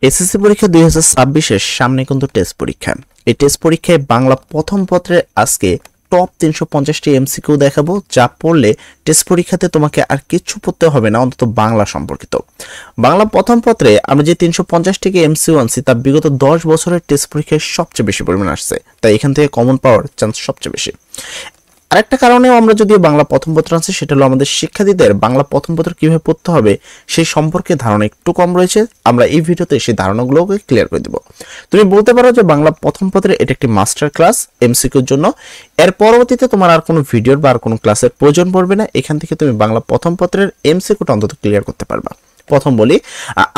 SSC পরীক্ষা 2026 সামনে কিন্তু টেস্ট পরীক্ষা। এই টেস্ট পরীক্ষায় বাংলা প্রথম পত্রে আজকে টপ 350টি এমসিকিউ দেখাবো, যা পড়লে টেস্ট পরীক্ষাতে তোমাকে আর কিছু পড়তে হবে না, অন্তত বাংলা সম্পর্কিত। বাংলা প্রথম পত্রে আমরা যে 350টি এমসিকিউ আনছি তা বিগত 10 বছরের টেস্ট পরীক্ষায় সবচেয়ে বেশি পরিমাণ আসছে, তাই এখান থেকে কমন পাওয়ার চান্স সবচেয়ে বেশি। আরেকটা কারণেও আমরা যদি বাংলা প্রথম পত্র আনছি, সেটা হলো আমাদের শিক্ষার্থীদের বাংলা প্রথম পত্র কিভাবে পড়তে হবে সেই সম্পর্কে ধারণা একটু কম রয়েছে। আমরা এই ভিডিওতে সেই ধারণাগুলোকে ক্লিয়ার করে দেব। তুমি বলতে পারো যে বাংলা প্রথম পত্রে এটা একটি মাস্টার ক্লাস এমসিকিউর জন্য, এর পরবর্তীতে তোমার আর কোনো ভিডিওর বা আর কোনো ক্লাসের প্রয়োজন পড়বে না। এখান থেকে তুমি বাংলা প্রথম পত্রের এমসিকিউটা অন্তত ক্লিয়ার করতে পারবা। প্রথম বলি,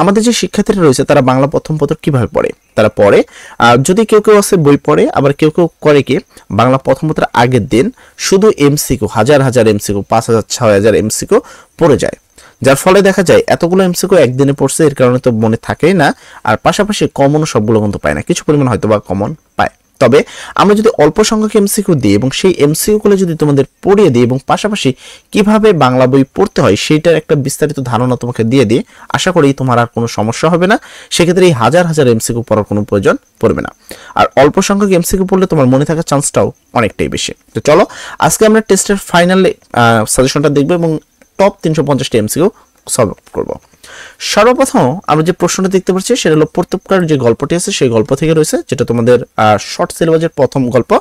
আমাদের যে শিক্ষার্থীরা রয়েছে তারা বাংলা প্রথম পত্র কিভাবে পড়ে। তারা পড়ে, যদি কেউ কেউ আছে বই পড়ে, আবার কেউ কেউ করে কি বাংলা প্রথম পত্রের আগের দিন শুধু এমসিকিউ হাজার হাজার এমসিকিউ 5000 6000 এমসিকিউ পড়ে যায়, যার ফলে দেখা যায় এতগুলো এমসিকিউ একদিনে পড়ছে, এর কারণে তো মনে থাকেই না। আর পাশাপাশি কমনও সবগুলো কিন্তু পায় না, কিছু পরিমাণ হয়তো বা কমন পায়। তবে আমরা যদি অল্প সংখ্যক এমসিকিউ দিই এবং সেই এমসিকিউগুলো যদি তোমাদের পড়িয়ে দিই এবং পাশাপাশি কিভাবে বাংলা বই পড়তে হয় সেইটার একটা বিস্তারিত ধারণা তোমাকে দিয়ে দিই, আশা করি তোমার আর কোনো সমস্যা হবে না। সেক্ষেত্রে এই হাজার হাজার এমসিকিউ পড়ার কোনো প্রয়োজন পড়বে না। আর অল্প সংখ্যক এমসিকিউ পড়লে তোমার মনে থাকার চান্সটাও অনেকটাই বেশি। তো চলো আজকে আমরা টেস্টের ফাইনাল সাজেশনটা দেখবো এবং টপ 350টি এমসিকিউ সলভ করব। সর্বপ্রথম আমরা যে প্রশ্নটা দেখতে পাচ্ছি সেটা হলো প্রত্যুপকার যে গল্পটি আছে সেই গল্প থেকে রয়েছে, যেটা তোমাদের শর্ট সিলেবাসের প্রথম গল্প।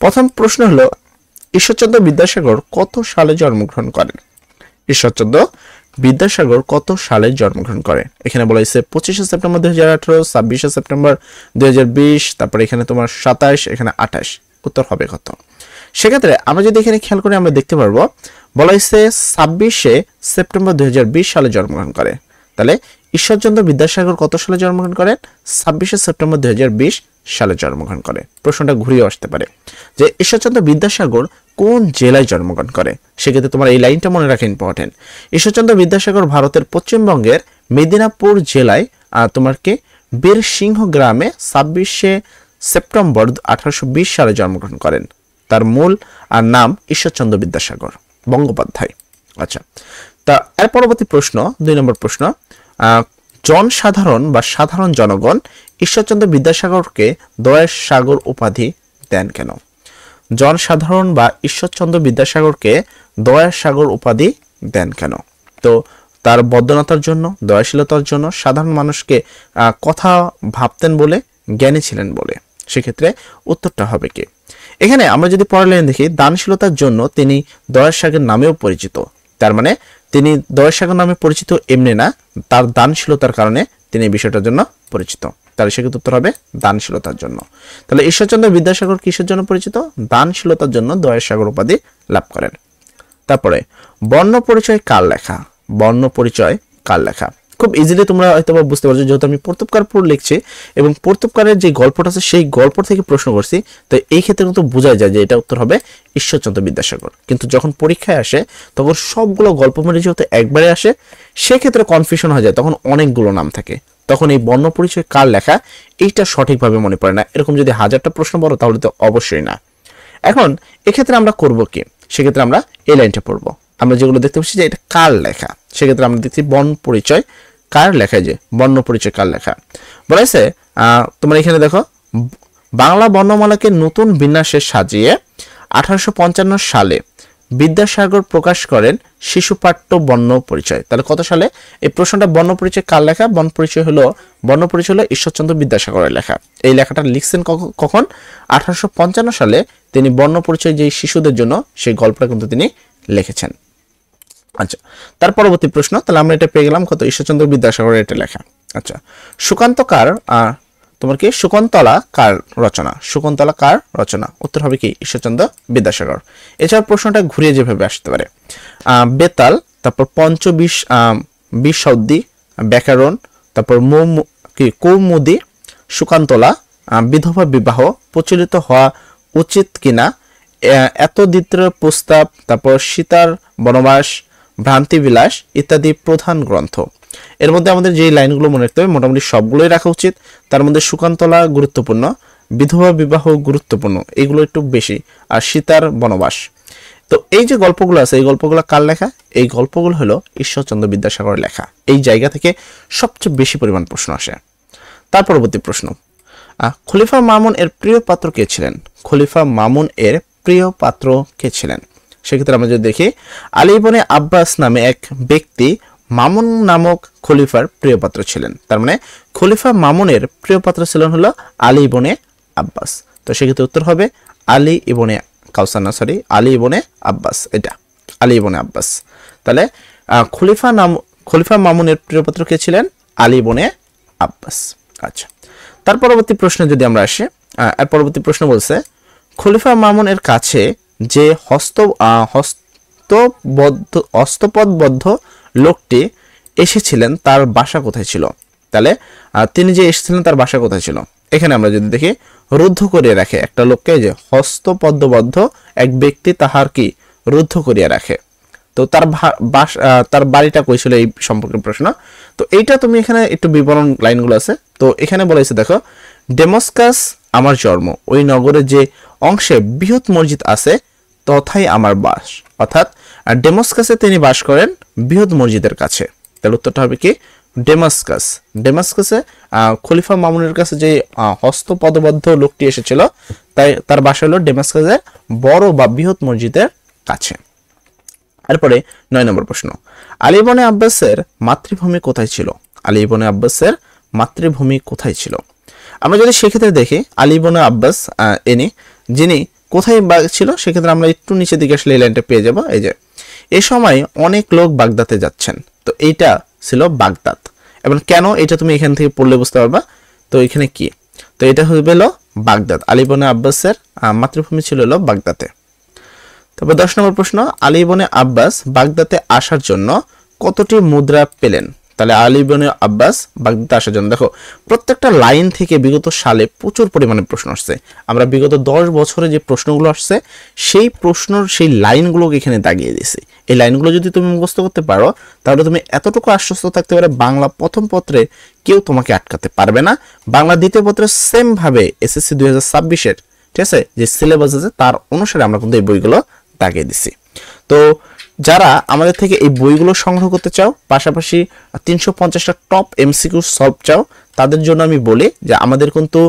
প্রথম প্রশ্ন হলো, ঈশ্বরচন্দ্র বিদ্যাসাগর কত সালে জন্মগ্রহণ করেন? ঈশ্বরচন্দ্র বিদ্যাসাগর কত সালে জন্মগ্রহণ করেন? এখানে বলা হয়েছে 25শে সেপ্টেম্বর 2018, 26শে সেপ্টেম্বর 2020, তারপরে এখানে তোমার 27, এখানে 28। উত্তর হবে কত? সেক্ষেত্রে আমরা যদি এখানে খেয়াল করি আমরা দেখতে পারবো বলা হয়েছে 26শে সেপ্টেম্বর 2020 সালে জন্মগ্রহণ করে। তাহলে ঈশ্বরচন্দ্র বিদ্যাসাগর কত সালে জন্মগ্রহণ করেন? 26শে সেপ্টেম্বর 2020 সালে জন্মগ্রহণ করে। প্রশ্নটা ঘুরিয়ে আসতে পারে যে ঈশ্বরচন্দ্র বিদ্যাসাগর কোন জেলায় জন্মগ্রহণ করে। সেক্ষেত্রে তোমার এই লাইনটা মনে রাখা ইম্পর্টেন্ট। ঈশ্বরচন্দ্র বিদ্যাসাগর ভারতের পশ্চিমবঙ্গের মেদিনীপুর জেলায় তোমার কি বীরসিংহ গ্রামে 26শে সেপ্টেম্বর 1820 সালে জন্মগ্রহণ করেন। তার মূল নাম ঈশ্বরচন্দ্র বিদ্যাসাগর বন্দ্যোপাধ্যায়। আচ্ছা, তা এর পরবর্তী প্রশ্ন 2 নম্বর প্রশ্ন, জনসাধারণ বা সাধারণ জনগণ ঈশ্বরচন্দ্র বিদ্যাসাগরকে দয়ার সাগর উপাধি দেন কেন? জনসাধারণ বা ঈশ্বরচন্দ্র বিদ্যাসাগরকে দয়ার সাগর উপাধি দেন কেন? তো তার বদ্ধনতার জন্য, দয়াশীলতার জন্য, সাধারণ মানুষকে কথা ভাবতেন বলে, জ্ঞানী ছিলেন বলে। সেক্ষেত্রে উত্তরটা হবে কি? এখানে আমরা যদি পরের লাইন দেখি, দানশীলতার জন্য তিনি দয়ার সাগর নামেও পরিচিত। তার মানে তিনি দয়ার সাগর নামে পরিচিত এমনি না, তার দানশীলতার কারণে তিনি এই বিষয়টার জন্য পরিচিত। তাহলে সেক্ষেত্রে উত্তর হবে দানশীলতার জন্য। তাহলে ঈশ্বরচন্দ্র বিদ্যাসাগর কিসের জন্য পরিচিত? দানশীলতার জন্য দয়ার সাগর উপাধি লাভ করেন। তারপরে বর্ণ পরিচয় কার লেখা? বর্ণ পরিচয় কার লেখা? খুব ইজিলি তোমরা হয়তো বুঝতে পারছো, যেহেতু আমি প্রত্যুপকার পর লিখছি এবং প্রত্যুপকারের যে গল্পটা আছে সেই গল্প থেকে প্রশ্ন করছি, তো এই ক্ষেত্রে কিন্তু বোঝাই যায় যে এটা উত্তর হবে ঈশ্বরচন্দ্র বিদ্যাসাগর। কিন্তু যখন পরীক্ষায় আসে তখন সবগুলো গল্প মিলে যেহেতু একবারে আসে, সেক্ষেত্রে কনফিউশন হয়ে যায়, তখন অনেকগুলো নাম থাকে, তখন এই বর্ণ পরিচয় কার লেখা এইটা সঠিকভাবে মনে পড়ে না। এরকম যদি 1000টা প্রশ্ন বলো তাহলে তো অবশ্যই না। এখন এক্ষেত্রে আমরা করব কি? সেক্ষেত্রে আমরা এই লাইনটা পড়বো। আমরা যেগুলো দেখতে পাচ্ছি যে এটা কার লেখা, সেক্ষেত্রে আমরা দেখছি বর্ণ পরিচয় কার লেখা, যে বর্ণ পরিচয় কার লেখা বলা হয়েছে। তোমরা এখানে দেখো, বাংলা বর্ণমালাকে নতুন বিন্যাসে সাজিয়ে 1855 সালে বিদ্যাসাগর প্রকাশ করেন শিশুপাঠ্য বর্ণ পরিচয়। তাহলে কত সালে? এই প্রশ্নটা বর্ণ পরিচয় কার লেখা? বর্ণ পরিচয় হলো ঈশ্বরচন্দ্র বিদ্যাসাগরের লেখা। এই লেখাটা লিখছেন কখন? 1855 সালে তিনি বর্ণ পরিচয় যে শিশুদের জন্য সেই গল্পটা কিন্তু তিনি লিখেছেন। আচ্ছা, তার পরবর্তী প্রশ্ন, তাহলে আমরা এটা পেয়ে গেলাম কত? ঈশ্বরচন্দ্র বিদ্যাসাগরের এটা লেখা। আচ্ছা, সুকান্তকার তোমার কি শকুন্তলা কার রচনা? শকুন্তলা কার রচনা? উত্তর হবে কি? ঈশ্বরচন্দ্র বিদ্যাসাগর। এছাড়া প্রশ্নটা ঘুরিয়ে যেভাবে আসতে পারে, বেতাল, তারপর বিশদ্দি, ব্যাকরণ, তারপর কৌমুদি, সুকান্তলা, বিধবা বিবাহ প্রচলিত হওয়া উচিত কিনা, এত দ্বিতীয় প্রস্তাব, তারপর সীতার বনবাস, ভ্রান্তি বিলাস ইত্যাদি প্রধান গ্রন্থ। এর মধ্যে আমাদের যে লাইনগুলো মনে রাখতে হবে মোটামুটি সবগুলোই রাখা উচিত। তার মধ্যে সুকান্তলা গুরুত্বপূর্ণ, বিধবা বিবাহ গুরুত্বপূর্ণ, এগুলো একটু বেশি, আর সীতার বনবাস। তো এই যে গল্পগুলো আছে এই গল্পগুলো কার লেখা? এই গল্পগুলো হলো ঈশ্বরচন্দ্র বিদ্যাসাগরের লেখা। এই জায়গা থেকে সবচেয়ে বেশি পরিমাণ প্রশ্ন আসে। তার পরবর্তী প্রশ্ন, খলিফা মামুন এর প্রিয় পাত্র কে ছিলেন? খলিফা মামুন এর প্রিয় পাত্র কে ছিলেন? সেক্ষেত্রে আমরা যদি দেখি, আলী ইবনে আব্বাস নামে এক ব্যক্তি মামুন নামক খলিফার প্রিয় পাত্র ছিলেন। তার মানে খলিফা মামুনের প্রিয় পাত্র ছিলেন হলো আলী ইবনে আব্বাস। তো সেক্ষেত্রে উত্তর হবে আলী ইবনে কাউসার না, সরি, আলী ইবনে আব্বাস, এটা আলী ইবনে আব্বাস। তাহলে খলিফা মামুনের প্রিয় পাত্র কে ছিলেন? আলী ইবনে আব্বাস। আচ্ছা, তার পরবর্তী প্রশ্নে যদি আমরা আসি, এর পরবর্তী প্রশ্ন বলছে, খলিফা মামুন এর কাছে যে হস্তপদবদ্ধ লোকটি এসেছিলেন তার বাসা কোথায় ছিল? তাহলে তিনি যে এসেছিলেন তার বাসা কোথায় ছিল? এখানে আমরা যদি দেখি, রুদ্ধ করিয়ে রাখে একটা লোককে, যে হস্তপদবদ্ধ এক ব্যক্তি তাহার কি রুদ্ধ করিয়া রাখে, তো তার বাড়িটা কই ছিল এই সম্পর্কে প্রশ্ন। তো এইটা তুমি এখানে একটু বিবরণ লাইনগুলো আছে, তো এখানে বলেছে দেখো, ডেমাস্কাস আমার জন্ম, ওই নগরে যে অংশে বৃহৎ মসজিদ আছে তথায় আমার বাস, অর্থাৎ ডেমাস্কাসে তিনি বাস করেন বৃহৎ মসজিদের কাছে। তাহলে উত্তরটা হবে কি ডেমাস্কাসে খলিফা মামুনের কাছে যে হস্তপদবদ্ধ লোকটি এসেছিল তাই তার বাসা হলো ডেমাস্কাসের বড় বা বৃহৎ মসজিদের কাছে। এরপরে 9 নম্বর প্রশ্ন, আলী ইবনে আব্বাসের মাতৃভূমি কোথায় ছিল? আলী ইবনে আব্বাসের মাতৃভূমি কোথায় ছিল? আমরা যদি সেক্ষেত্রে দেখি, আলী ইবনে আব্বাস যিনি কোথায় ছিল, সেক্ষেত্রে আমরা একটু নিচের দিকে আসলে এই লাইনটা পেয়ে যাব। এই যে, এ সময় অনেক লোক বাগদাতে যাচ্ছেন, তো এইটা ছিল বাগদাদ। এবং কেন, এটা তুমি এখান থেকে পড়লে বুঝতে পারবা। তো এখানে কি, তো এটা হলো বাগদাদ। আলী ইবনে আব্বাসের মাতৃভূমি ছিল হলো বাগদাতে। তবে 10 নম্বর প্রশ্ন, আলী ইবনে আব্বাস বাগদাতে আসার জন্য কতটি মুদ্রা পেলেন? তাহলে আলী ইবনে আব্বাস বাগদাতে আসার জন্য, দেখো প্রত্যেকটা লাইন থেকে বিগত সালে প্রচুর পরিমাণে প্রশ্ন আসছে। আমরা বিগত 10 বছরে যে প্রশ্নগুলো আসছে সেই লাইনগুলোকে এখানে দাগিয়ে দিয়েছি। এই লাইনগুলো যদি তুমি মুখস্থ করতে পারো তাহলে তুমি এতটুকু আশ্বস্ত থাকতে পারো, বাংলা প্রথম পত্রে কেউ তোমাকে আটকাতে পারবে না। বাংলা দ্বিতীয় পত্রে সেম ভাবে এসএসসি 2026-এর, ঠিক আছে, যে সিলেবাস আছে তার অনুসারে আমরা কিন্তু এই বইগুলো দাগিয়ে দিছি। তো যারা আমাদের থেকে এই বইগুলো সংগ্রহ করতে চাও, পাশাপাশি 350টা টপ এমসিকিউ সলভ চাও, তাদের জন্য আমি বলি যে আমাদের কিন্তু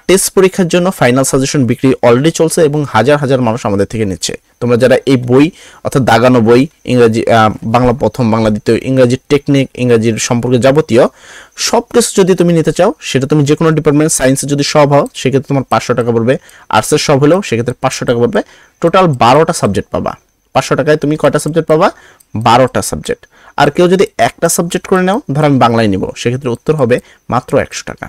টেস্ট পরীক্ষার জন্য ফাইনাল সাজেশন বিক্রি অলরেডি চলছে এবং হাজার হাজার মানুষ আমাদের থেকে নিচ্ছে। তোমরা যারা এই বই অর্থাৎ দাগানো বই, ইংরেজি, বাংলা প্রথম, বাংলা দ্বিতীয়, ইংরেজির টেকনিক, ইংরেজির সম্পর্কে যাবতীয় সব কিছু যদি তুমি নিতে চাও, সেটা তুমি যে কোনো ডিপার্টমেন্ট, সায়েন্সে যদি সব হও সেক্ষেত্রে তোমার 500 টাকা পড়বে, আর্টসের সব হলেও সেক্ষেত্রে 500 টাকা পড়বে। টোটাল 12টা সাবজেক্ট পাবা। 500 টাকায় তুমি কয়টা সাবজেক্ট পাবা? 12টা সাবজেক্ট। আর কেউ যদি একটা সাবজেক্ট করে নাও, ধর আমি বাংলায় নিব, সেক্ষেত্রে উত্তর হবে মাত্র 100 টাকা।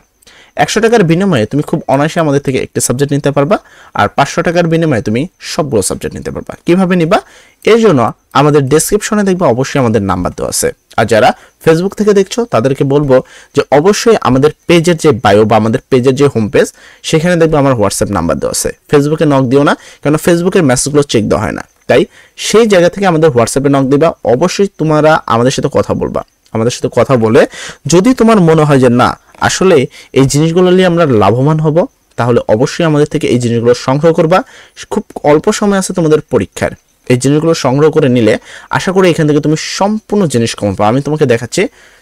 100 টাকার বিনিময়ে তুমি খুব অনায়াসে আমাদের থেকে একটি সাবজেক্ট নিতে পারবা, আর 500 টাকার বিনিময়ে তুমি সবগুলো সাবজেক্ট নিতে পারবা। কিভাবে নিবা? এর জন্য আমাদের ডেসক্রিপশনে দেখবা অবশ্যই আমাদের নাম্বার দেওয়া আছে। আর যারা ফেসবুক থেকে দেখছো তাদেরকে বলবো যে অবশ্যই আমাদের পেজের যে বায়ো বা আমাদের পেজের যে হোম পেজ, সেখানে দেখবো আমার হোয়াটসঅ্যাপ নাম্বার দেওয়া আছে। ফেসবুকে নক দিও না, কারণ ফেসবুকের মেসেজগুলো চেক দেওয়া হয় না, তাই সেই জায়গা থেকে আমাদের হোয়াটসঅ্যাপে নক দিবা। অবশ্যই তোমরা আমাদের সাথে কথা বলবা। আমাদের সাথে কথা বলে যদি তোমার মনে হয় যে না আসলে এই জিনিসগুলো নিয়ে আমরা লাভবান হব, তাহলে অবশ্যই আমাদের থেকে এই জিনিসগুলো সংগ্রহ করবা। খুব অল্প সময় আছে তোমাদের পরীক্ষার, এই জিনিসগুলো সংগ্রহ করে নিলে আশা করি এখান থেকে তুমি সম্পূর্ণ জিনিস কমন পাবে। আমি তোমাকে দেখাচ্ছি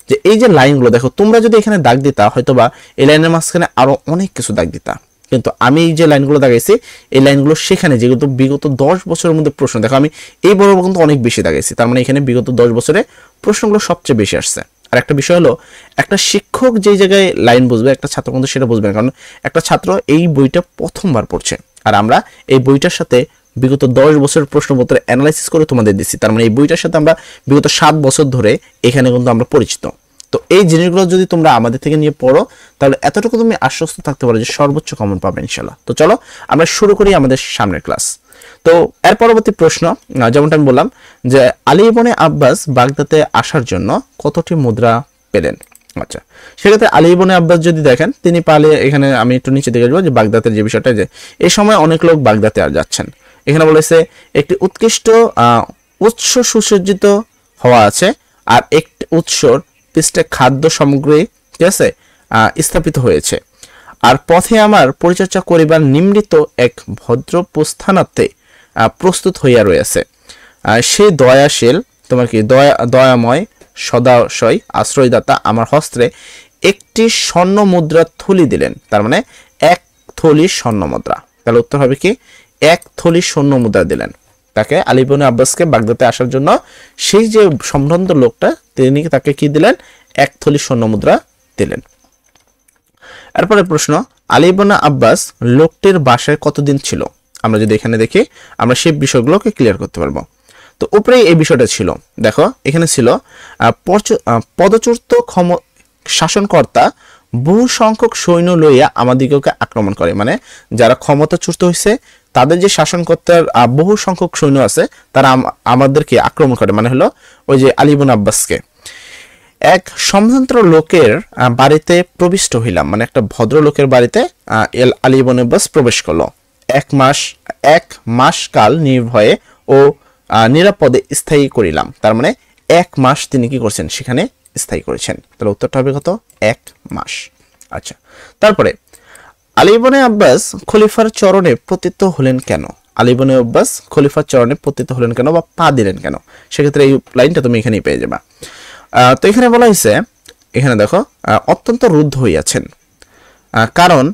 যে এই যে লাইনগুলো দেখো, তোমরা যদি এখানে দাগ দিতা হয়তোবা এই লাইনের মাঝখানে আরো অনেক কিছু দাগ দিতা, কিন্তু আমি এই যে লাইনগুলো দাগাইছি এই লাইনগুলো সেখানে যেগুলো বিগত 10 বছরের মধ্যে প্রশ্ন, দেখো আমি এই বড় কিন্তু অনেক বেশি দাগাইছি, তার মানে এখানে বিগত 10 বছরে প্রশ্নগুলো সবচেয়ে বেশি আসছে। আর একটা বিষয় হলো, একটা শিক্ষক যেই জায়গায় লাইন বুঝবে একটা ছাত্র কিন্তু সেটা বুঝবে না, কারণ একটা ছাত্র এই বইটা প্রথমবার পড়ছে, আর আমরা এই বইটার সাথে বিগত 10 বছরের প্রশ্নপত্র অ্যানালাইসিস করে তোমাদের দিচ্ছি। তার মানে এই বইটার সাথে আমরা বিগত 7 বছর ধরে এখানে কিন্তু আমরা পরিচিত। তো এই জিনিসগুলো যদি তোমরা আমাদের থেকে নিয়ে পড়ো তাহলে এতটুকু তুমি আশ্বস্ত থাকতে পারো যে সর্বোচ্চ কমন পাবে ইনশাআল্লাহ। তো চলো আমরা শুরু করি আমাদের সামনের ক্লাস। তো এর পরবর্তী প্রশ্ন, যেমনটা আমি বললাম যে আলী ইবনে আব্বাস বাগদাদে আসার জন্য কতটি মুদ্রা পেলেন? আচ্ছা, সেক্ষেত্রে আলী ইবনে আব্বাস যদি দেখেন তিনি পালে, এখানে আমি একটু নিচে দিকে আসবো যে বাগদাদের যে বিষয়টা, যে এই সময় অনেক লোক বাগদাদে আর যাচ্ছেন। এখানে বলেছে একটি উৎকৃষ্ট উৎস সুসজ্জিত হওয়া আছে, আর একটি উৎসর পৃষ্ঠে খাদ্য সামগ্রী, ঠিক আছে, স্থাপিত হয়েছে। আর পথে আমার পরিচর্যা করিবার নিমৃত এক ভদ্র প্রস্থানার্থে প্রস্তুত হইয়া রয়েছে। সে দয়াশীল, তোমার কি দয়াময় সদাশয় আশ্রয়দাতা আমার হস্তে একটি স্বর্ণ মুদ্রা থলি দিলেন, তার মানে এক থলি স্বর্ণ মুদ্রা। তাহলে উত্তর হবে কি এক থলি স্বর্ণ মুদ্রা দিলেন তাকে, আলী ইবনে আব্বাসকে বাগদাদে আসার জন্য সেই যে সম্ভ্রান্ত লোকটা তিনি তাকে কি দিলেন, এক থলি স্বর্ণ মুদ্রা দিলেন। এরপরে প্রশ্ন, আলী ইবনে আব্বাস লোকটির বাসায় কতদিন ছিল? আমরা যদি এখানে দেখি আমরা সেই বিষয়গুলোকে ক্লিয়ার করতে পারবো। তো উপরে এই বিষয়টা ছিল, দেখো এখানে ছিল পদচ্যুত শাসনকর্তা বহু সংখ্যক সৈন্য লইয়া আমাদিগকে আক্রমণ করে, মানে যারা ক্ষমতাচ্যুত হয়েছে তাদের যে শাসনকর্তার বহু সংখ্যক সৈন্য আছে তারা আমাদেরকে আক্রমণ করে, মানে হলো ওই যে আলী ইবনে আব্বাসকে। এক সম্ভ্রান্ত লোকের বাড়িতে প্রবিষ্ট হইলাম, মানে একটা ভদ্র লোকের বাড়িতে আলী ইবনে আব্বাস প্রবেশ করলো। এক মাস কাল নির্ভয়ে ও নিরাপদে স্থায়ী করিলাম, তার মানে এক মাস তিনি কি করছেন সেখানে স্থায়ী করেছেন। তাহলে উত্তরটা হবে কত, এক মাস। আচ্ছা, তারপরে আলী ইবনে আব্বাস খলিফার চরণে পতিত হলেন কেন? আলী ইবনে আব্বাস খলিফার চরণে পতিত হলেন কেন বা পা দিলেন কেন? সেক্ষেত্রে এই লাইনটা তুমি এখানেই পেয়ে যাবা। তো এখানে বলা হয়েছে, এখানে দেখো অত্যন্ত রুদ্ধ হইয়াছেন, কারণ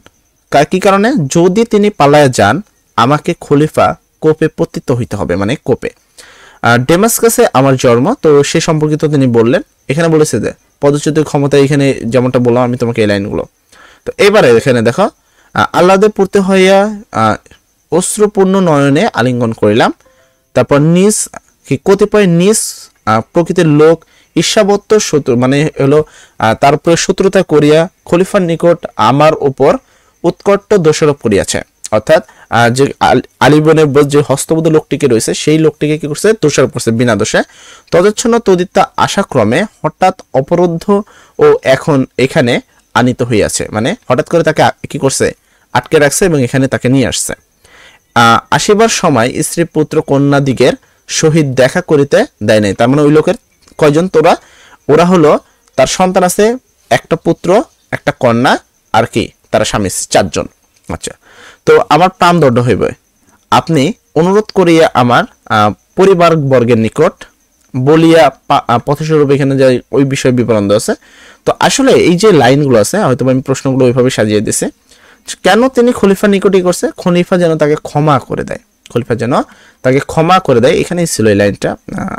কি কারণে, যদি তিনি পালায়া যান আমাকে খলিফা কোপে পতিত হইতে হবে, মানে কোপে। ডেমাস্কাসে আমার জন্ম, তো সে সম্পর্কিত তিনি বললেন। এখানে বলেছে যে পদচ্যুত ক্ষমতা, এখানে যেমনটা বললাম আমি তোমাকে এই লাইনগুলো। তো এবারে এখানে দেখো আহ্লাদে পূর্তি হইয়া অশ্রুপূর্ণ নয়নে আলিঙ্গন করিলাম। তারপর কতিপয় নিজ প্রকৃতির লোক ঈর্ষাবত্ত শত্রু, মানে হলো তার উপরে শত্রুতা করিয়া খলিফার নিকট আমার উপর উৎকট দোষারোপ করিয়াছে, অর্থাৎ যে আলী ইবনে আব্বাস যে হস্তবদ্ধ লোকটিকে রয়েছে সেই লোকটিকে কি করছে, দোষারোপ করছে বিনা দোষে। তদচ্ছন্ন তদিতা আশাক্রমে হঠাৎ অপরুদ্ধ ও এখন এখানে আনিত হইয়াছে, মানে হঠাৎ করে তাকে কি করছে, আটকে রাখছে এবং এখানে তাকে নিয়ে আসছে। আসিবার সময় স্ত্রী পুত্র কন্যা দিগের সহিত দেখা করিতে দেয় নাই, তার মানে ওই লোকের কয়জন, ওরা হলো তার সন্তান আছে একটা পুত্র একটা কন্যা আর কি তারা স্বামী, চারজন। আচ্ছা, তো আমার প্রাণদণ্ড হইবে, আপনি অনুরোধ করিয়া আমার পরিবার বর্গের নিকট বলিয়া পথস্বরূপ, এখানে যে ওই বিষয়ে বিবরণ দেওয়া আছে। তো আসলে এই যে লাইনগুলো আছে হয়তো আমি প্রশ্নগুলো ওইভাবে সাজিয়ে দিছি, কেন তিনি খলিফার নিকটই করছে, খলিফা যেন তাকে ক্ষমা করে দেয়, খলিফা যেন তাকে ক্ষমা করে দেয়। এখানেই ছিল এই লাইনটা,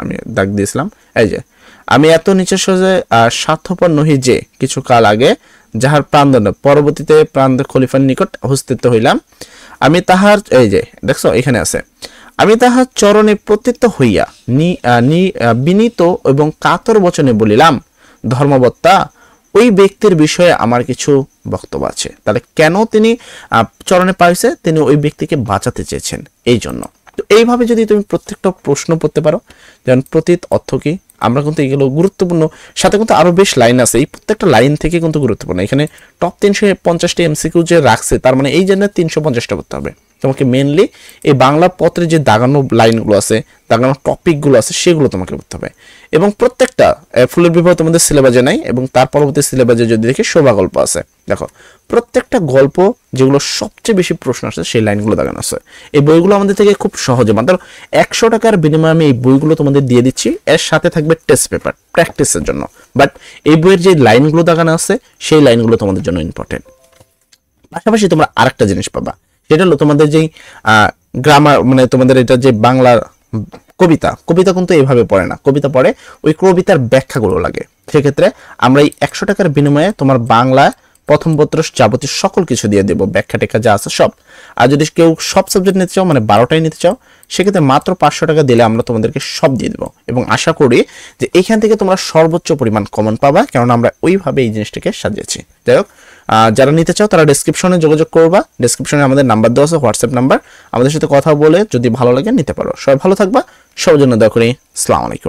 আমি দাগ দিয়েছিলাম। এই যে আমি এত নিচে সোজে স্বার্থপর নহি যে কিছু কাল আগে যাহার প্রাণদণ্ড পরবর্তীতে প্রাণ খলিফার নিকট হস্তিত হইলাম, আমি তাহার, এই যে দেখছো এখানে আছে, আমি তাহার চরণে পতিত হইয়া বিনীত এবং কাতর বচনে বলিলাম, ধর্মবত্তা ওই ব্যক্তির বিষয়ে আমার কিছু বক্তব্য আছে। তাহলে কেন তিনি চরণে পাইছে, তিনি ওই ব্যক্তিকে বাঁচাতে চেয়েছেন এই জন্য। তো এইভাবে যদি তুমি প্রত্যেকটা প্রশ্ন পড়তে পারো, যেমন প্রতীত অর্থ কি, আমরা কিন্তু এগুলো গুরুত্বপূর্ণ, সাথে কিন্তু আরো বেশ লাইন আছে, এই প্রত্যেকটা লাইন থেকে কিন্তু গুরুত্বপূর্ণ। এখানে টপ 350টি এমসিকিউ যে রাখছে, তার মানে এই জন্য 350টা করতে হবে তোমাকে। মেনলি এই বাংলা পত্রে যে দাগানো লাইনগুলো আছে, দাগানো টপিকগুলো আছে, সেগুলো তোমাকে করতে হবে। এবং প্রত্যেকটা ফুলের বিবাহ তোমাদের সিলেবাসে নাই, এবং তার পরবর্তী সিলেবাসে যদি দেখি শোভা গল্প আছে, দেখো প্রত্যেকটা গল্প যেগুলো সবচেয়ে বেশি প্রশ্ন আসে সেই লাইনগুলো দাগানো আছে। এই বইগুলো আমাদের থেকে খুব সহজে, মাত্র 100 টাকার বিনিময়ে আমি এই বইগুলো তোমাদের দিয়ে দিচ্ছি, এর সাথে থাকবে টেস্ট পেপার প্র্যাকটিসের জন্য। বাট এই বইয়ের যে লাইনগুলো দাগানো আছে সেই লাইনগুলো তোমাদের জন্য ইম্পর্টেন্ট। পাশাপাশি তোমরা আরেকটা জিনিস পাবা, সেটা হলো তোমাদের যেই গ্রামার, মানে তোমাদের এটা যে বাংলা কবিতা কিন্তু এইভাবে পড়ে না, কবিতা পড়ে ওই কবিতার ব্যাখ্যাগুলো লাগে। সেক্ষেত্রে আমরা এই 100 টাকার বিনিময়ে তোমার বাংলা প্রথম পত্র যাবতীয় সকল কিছু দিয়ে দেবো, ব্যাখ্যা টেখ্যা যা আছে সব। আর যদি কেউ সব সাবজেক্ট নিতে চাও, মানে 12টাই নিতে চাও, সেক্ষেত্রে মাত্র 500 টাকা দিলে আমরা তোমাদেরকে সব দিয়ে দেবো। এবং আশা করি যে এইখান থেকে তোমরা সর্বোচ্চ পরিমাণ কমন পাবা, কারণ আমরা ওইভাবে এই জিনিসটাকে সাজিয়েছি। যাই হোক, যারা নিতে চাও তারা ডেসক্রিপশনে যোগাযোগ করবা, ডেসক্রিপশনে আমাদের নাম্বার দেওয়া আছে, হোয়াটসঅ্যাপ নাম্বার, আমাদের সাথে কথা বলে যদি ভালো লাগে নিতে পারো। সবাই ভালো থাকবা, সবার জন্য দয়া করি। আসসালামু আলাইকুম।